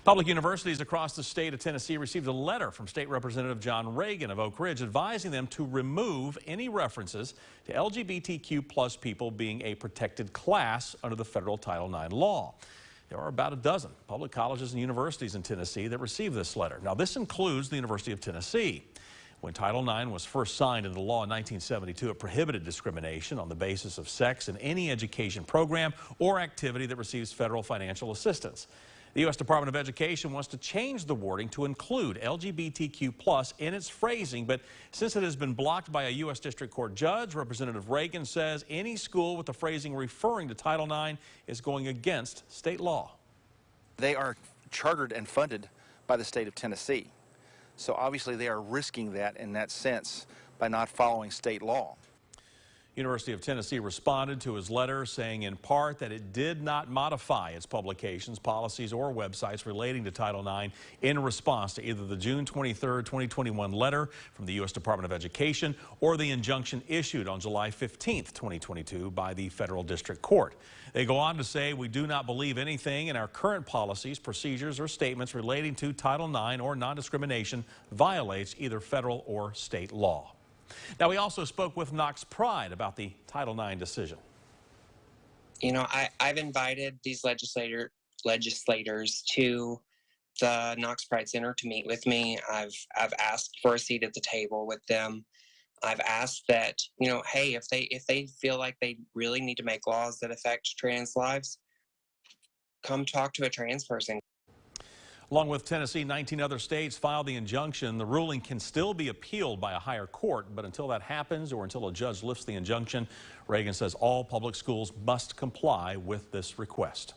Public universities across the state of Tennessee received a letter from State Representative John Ragan of Oak Ridge advising them to remove any references to LGBTQ plus people being a protected class under the federal Title IX law. There are about a dozen public colleges and universities in Tennessee that received this letter. Now, this includes the University of Tennessee. When Title IX was first signed into law in 1972, it prohibited discrimination on the basis of sex in any education program or activity that receives federal financial assistance. The U.S. Department of Education wants to change the wording to include LGBTQ+ in its phrasing, but since it has been blocked by a U.S. District Court judge, Representative Ragan says any school with the phrasing referring to Title IX is going against state law. They are chartered and funded by the state of Tennessee, so obviously they are risking that in that sense by not following state law. University of Tennessee responded to his letter saying in part that it did not modify its publications, policies, or websites relating to Title IX in response to either the June 23, 2021 letter from the U.S. Department of Education or the injunction issued on July 15, 2022 by the Federal District Court. They go on to say, we do not believe anything in our current policies, procedures, or statements relating to Title IX or non-discrimination violates either federal or state law. Now, we also spoke with Knox Pride about the Title IX decision. You know, I've invited these legislators to the Knox Pride Center to meet with me. I've asked for a seat at the table with them. I've asked that, you know, hey, if they feel like they really need to make laws that affect trans lives, come talk to a trans person. Along with Tennessee, 19 other states filed the injunction. The ruling can still be appealed by a higher court, but until that happens or until a judge lifts the injunction, Ragan says all public schools must comply with this request.